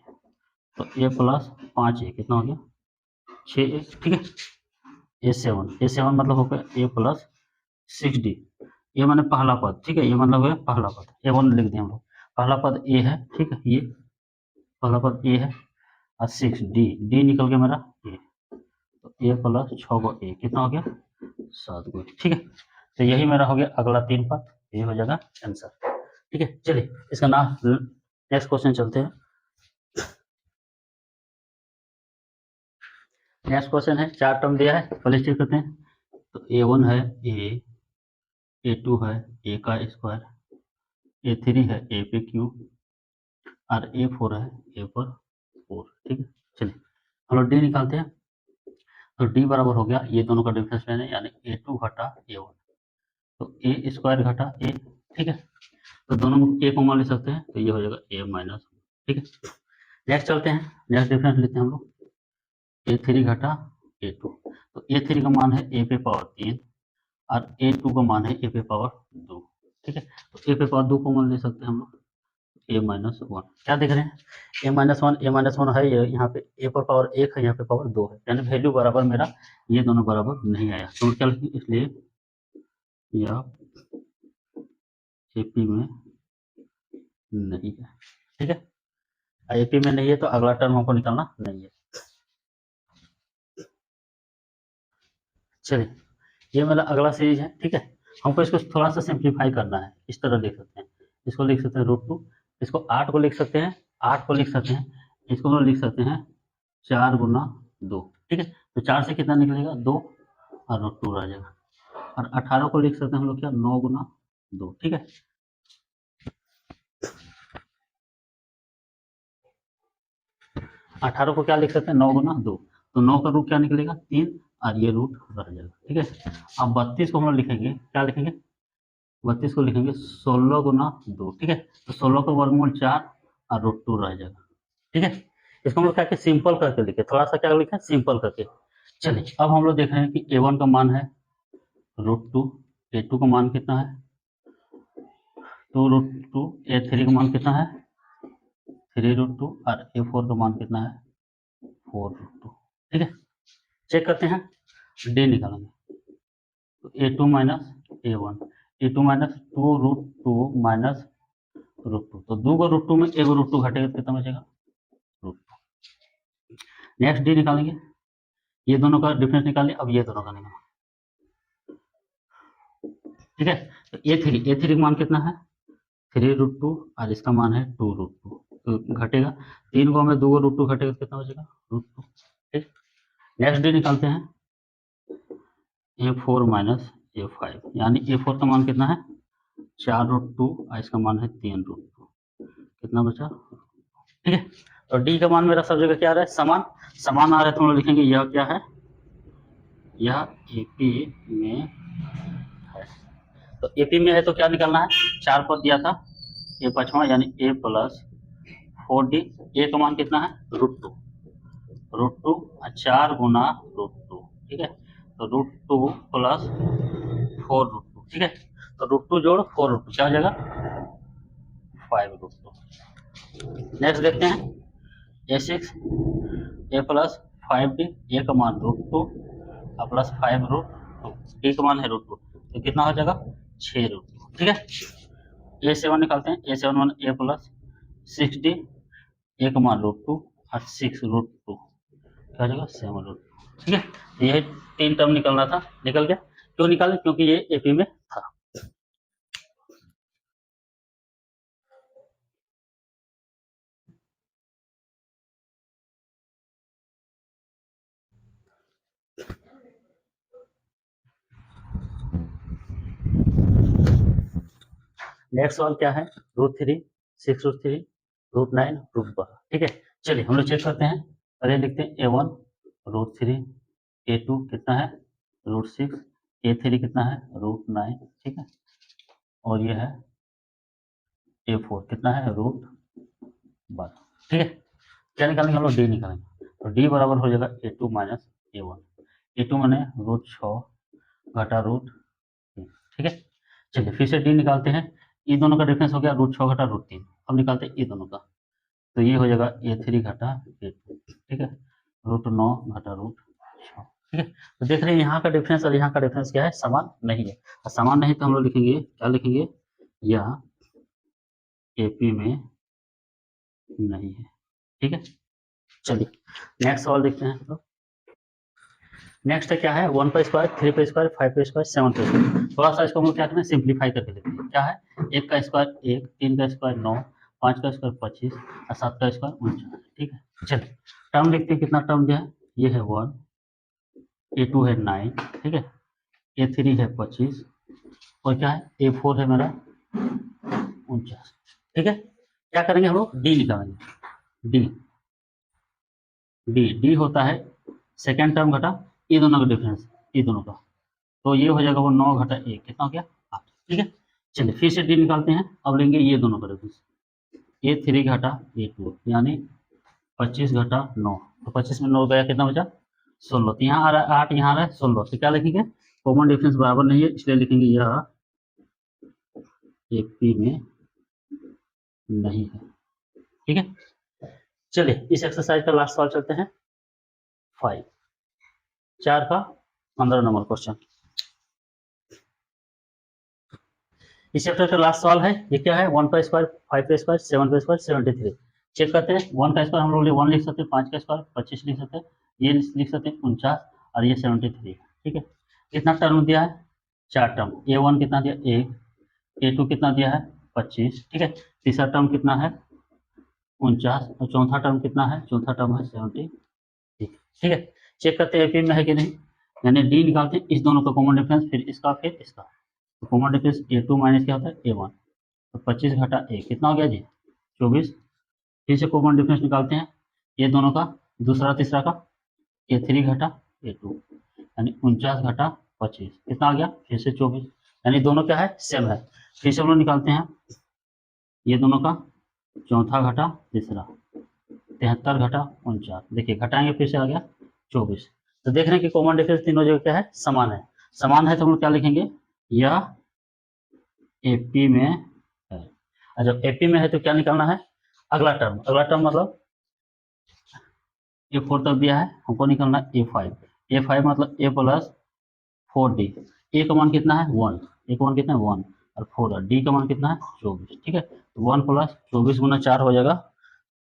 तो ए प्लस 5A कितना हो गया 6A, ठीक है। A7 मतलब हो गया A प्लस 6D, ये माने पहला पद, ठीक है, ये मतलब है पहला पद, A1 लिख दें हम लोग, पहला पद A है, ठीक है, ये पहला पद A है, और 6D निकल गया मेरा A, तो A प्लस 6 A कितना हो गया 7 गुण। ठीक है, तो यही मेरा हो गया अगला 3 पद, ये हो जाएगा आंसर। ठीक है, चलिए इसका नाम नेक्स्ट क्वेश्चन चलते हैं। नेक्स्ट क्वेश्चन है, 4 टर्म दिया है, पहले चेक करते हैं। तो A1 है A2 है A का स्क्वायर, A3 है A पे क्यूब, और A4 है A पर 4। ठीक है, चलिए हम लोग डी निकालते हैं। तो डी बराबर हो गया, ये दोनों का डिफरेंस मैंने, यानी A2 घटा A1, तो A स्क्वायर घटा A, ठीक है, तो दोनों में A कॉमन ले सकते हैं, तो ये हो जाएगा A माइनस। ठीक है, नेक्स्ट चलते हैं, नेक्स्ट डिफरेंस लेते हैं हम लोग, A3 घटा A2, तो A3 का मान है A पे पावर 3, और A2 का मान है A पे पावर 2। ठीक है, तो A पे पावर 2 कॉमन ले सकते हैं हम लोग, A माइनस 1, क्या देख रहे हैं A माइनस 1 है, ये यहाँ पे A पर पावर 1 है, यहाँ पे पावर 2 है, यानी वैल्यू बराबर मेरा ये दोनों बराबर नहीं आया, तो क्या लिखें, इसलिए यह AP में नहीं है। ठीक है, AP में नहीं है तो अगला टर्म हमको निकालना नहीं है। चलिए ये मेरा अगला सीरीज है, ठीक है, हमको इसको थोड़ा सा सिंप्लीफाई करना है, इस तरह लिख सकते हैं, इसको लिख सकते हैं √2, इसको 8 को लिख सकते हैं, 8 को लिख सकते हैं, इसको हम लिख सकते हैं 4 गुना 2। ठीक है, तो 4 से कितना निकलेगा 2, और √2 रह जाएगा, और 18 को लिख सकते हैं हम लोग क्या 9 गुना 2। ठीक है, 18 को क्या लिख सकते हैं 9 गुना 2, तो 9 का रूट क्या निकलेगा 3, और ये रूट रह जाएगा। ठीक है, अब 32 को हम लोग लिखेंगे, क्या लिखेंगे 32 को लिखेंगे 16 गुना 2। ठीक है, तो 16 का वर्गमूल 4, और √2 रह जाएगा। ठीक है, इसको हम लोग क्या सिंपल करके लिखे, थोड़ा सा क्या लिखे सिंपल करके। चलिए अब हम लोग देख रहे हैं कि A1 का मान है √2, A2 का मान कितना है 2√2, A3 का मान कितना है 3√2, और A4 का मान कितना है 4√2। ठीक है, चेक करते हैं, डी निकालेंगे। तो A2 minus A1, A2 minus 2√2 minus √2, तो 2 को √2 में 1 √2 घटेगा तो कितना बचेगा √2। नेक्स्ट डी निकालेंगे, ये दोनों का डिफरेंस निकालें, अब ये दोनों का निकालें, ठीक है। तो A3 का मान कितना है 3√2 और इसका मान है 2√2, तो घटेगा 3 को हमें 2 को √2 घटेगा तो कितना बचेगा √2, ठीक। नेक्स्ट डी निकालते हैं A4 माइनस A5, यानी A4 का मान कितना है 4√2 और इसका मान है 3√2, कितना बचा, ठीक है। और डी का मान मेरा सब जगह क्या आ रहा है समान, समान आ रहा है तो हम लोग लिखेंगे यह क्या है, यह एपी में है। तो एपी में है तो क्या निकालना है, 4 पद दिया था, ए पचवा यानी ए प्लस 4d, ए का मान कितना है √2, √2 4 गुना √2, ठीक है। तो √2 प्लस 4√2, ठीक है। तो √2 जोड़ 4√2 क्या हो जाएगा 5√2। नेक्स्ट देखते हैं A6, ए प्लस 5d, ए का मान √2 और प्लस 5√2, डी का मान है √2, तो कितना हो जाएगा 6√2, ठीक है। A7 निकालते हैं, A7 मान ए प्लस 6d, ए का मान √2 और 6√2, क्या हो जाएगा 7√2, ठीक है। तो ये 3 टर्म निकलना था, निकल गया। क्यों निकाले, क्योंकि ये एपी में था। नेक्स्ट सवाल क्या है, √3, 6√3, √9, √12, ठीक है। चलिए हम लोग चेक करते हैं, पहले लिखते हैं A1 √3, A2 कितना है √6, A3 कितना है √9, ठीक है। और ये है A4 कितना है √12, ठीक है। क्या निकालेंगे हम लोग, डी निकालेंगे, तो डी बराबर हो जाएगा A2 माइनस A1, A2 मैंने √6 घटा √3, ठीक है। चलिए फिर से डी निकालते हैं, ये दोनों का डिफरेंस हो गया √6 घटा √3, अब निकालते हैं ये दोनों का, तो ये हो जाएगा A3 घटा A2, ठीक है, √9 घटा √6, ठीक है। तो देख रहे हैं यहाँ का डिफरेंस और यहाँ का डिफरेंस क्या है, समान नहीं है, और समान नहीं तो हम लोग लिखेंगे क्या लिखेंगे, यह एपी में नहीं है, ठीक है। चलिए नेक्स्ट सवाल देखते हैं तो नेक्स्ट है क्या है, 1 का स्क्वायर, 3 का स्क्वायर, 5 का स्क्वायर, 7 का स्क्वायर। थोड़ा सा इसको हम लोग क्या करें, सिंप्लीफाई करके लेते हैं। क्या है, 1 का स्क्वायर 1, 3 का स्क्वायर 9, 5 का स्क्वायर 25 और 7 का स्क्वायर 49, ठीक है। चलिए टर्म लिखते हैं, कितना टर्म दिया है, ये है 1, A2 है 9, ठीक है, A3 है 25 और क्या है A4 है मेरा 49, ठीक है। क्या करेंगे हम लोग, डी निकालेंगे, डी डी डी होता है सेकेंड टर्म घटा ये दोनों का डिफरेंस, ये दोनों का, तो ये हो जाएगा वो 9 घटा 1 कितना हो गया 8, ठीक है। चलिए फिर से डी निकालते हैं, अब लेंगे ये दोनों का डिफरेंस, A3 घटा A2 यानी 25 घटा 9, तो 25 में 9 गया कितना बचा 16, तो यहाँ आ रहा है 8, यहाँ आ रहा है 16, तो क्या लिखेंगे, कॉमन डिफरेंस बराबर नहीं है इसलिए लिखेंगे यह एपी में नहीं है, ठीक है। चलिए इस एक्सरसाइज का लास्ट सवाल चलते हैं, 5 4 का 15 नंबर क्वेश्चन। इस चैप्टर का लास्ट सवाल है, ये क्या है, 1 का स्क्वायर, 5 का स्क्वायर, 7 का स्क्वायर, 73। चेक करते हैं, 1 का स्क्वायर हम लोग 1 लिख सकते हैं, 5 का स्क्वायर 25 लिख सकते हैं, ये लिख सकते हैं 49 और ये 73, ठीक है। कितना टर्म दिया है, 4 टर्म, A1 कितना दिया 1, A2 कितना दिया है 25, ठीक है। तीसरा टर्म कितना है 49 और चौथा टर्म कितना है, चौथा टर्म है 70, ठीक है। चेक करते हैं एपी में है कि नहीं, यानी डी निकालते हैं, इस दोनों का कॉमन डिफरेंस, फिर इसका फिर इसका, तो कॉमन डिफरेंस A2 माइनस क्या होता है A1, तो 25 घटा 1 कितना हो गया जी 24, फिर से कॉमन डिफरेंस निकालते हैं ये दोनों का, दूसरा तीसरा का, A3 घटा A2 यानी 49 घटा 25 कितना आ गया फिर से 24, यानी दोनों क्या है सेम है। फिर से हम लोग निकालते हैं ये दोनों का, चौथा घटा तीसरा 73 घटा 49, देखिए घटाएंगे फिर से आ गया 24, तो देख रहे हैं कि कॉमन डिफरेंस तीनों जगह क्या है समान है, समान है तो हम लोग क्या लिखेंगे, यह एपी में है। और जब एपी में है तो क्या निकालना है, अगला टर्म, अगला टर्म मतलब A4 तक दिया है, हमको निकालना A5, A5 मतलब A प्लस 4D, ए का मान कितना है 1, ए का मान कितना है 1 और 4 है, डी का मान कितना है 24, ठीक है। तो 1 प्लस 24 गुना 4 हो जाएगा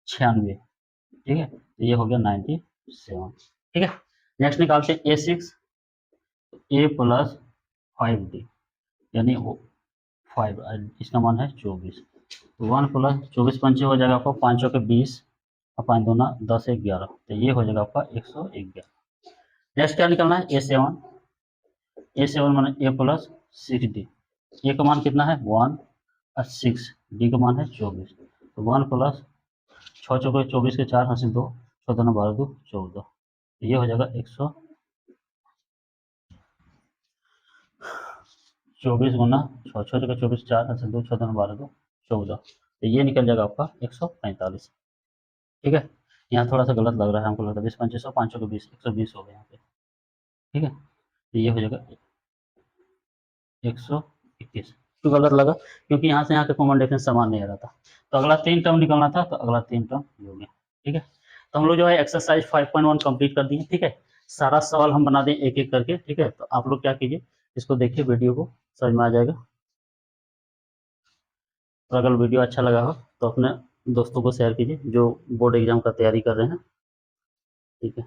96, ठीक है। तो ये हो गया 97, ठीक है। नेक्स्ट निकालते हैं A6, ए प्लस 5D यानी 5, इसका मान है 24। तो 1 प्लस 24 पंचे हो जाएगा आपको 5 के 20 और 5 दूना 10 11, तो ये हो जाएगा आपका 111। नेक्स्ट क्या निकलना है A7, A7 माने ए प्लस 6D, ए का मान कितना है 1 और 6, डी का मान है 24। तो 1 प्लस 6 चौके 24 के 4 हासिल 2, 14 12 2 14, ये हो जाएगा 124 गुना 6 6 चौके 24 4 हासिल 2, 14 12 2 14, तो ये निकल जाएगा आपका 145, ठीक है। यहाँ थोड़ा सा गलत लग रहा है हमको, लगता है 20 25 5 के 20 120 हो गया यहाँ पे, ठीक है। तो ये हो जाएगा 121, क्यों गलत लगा, क्योंकि यहाँ से यहाँ के कॉमन डिफरेंस समान नहीं आ रहा था। तो अगला 3 टर्म निकलना था, तो अगला 3 टर्म ये हो गया, ठीक है। तो हम लोग जो है एक्सरसाइज 5.1 कंप्लीट कर दिए, ठीक है। सारा सवाल हम बना दें एक एक करके, ठीक है। तो आप लोग क्या कीजिए, इसको देखिए, वीडियो को समझ में आ जाएगा। और अगर वीडियो अच्छा लगा हो तो अपने दोस्तों को शेयर कीजिए जो बोर्ड एग्जाम का तैयारी कर रहे हैं, ठीक है।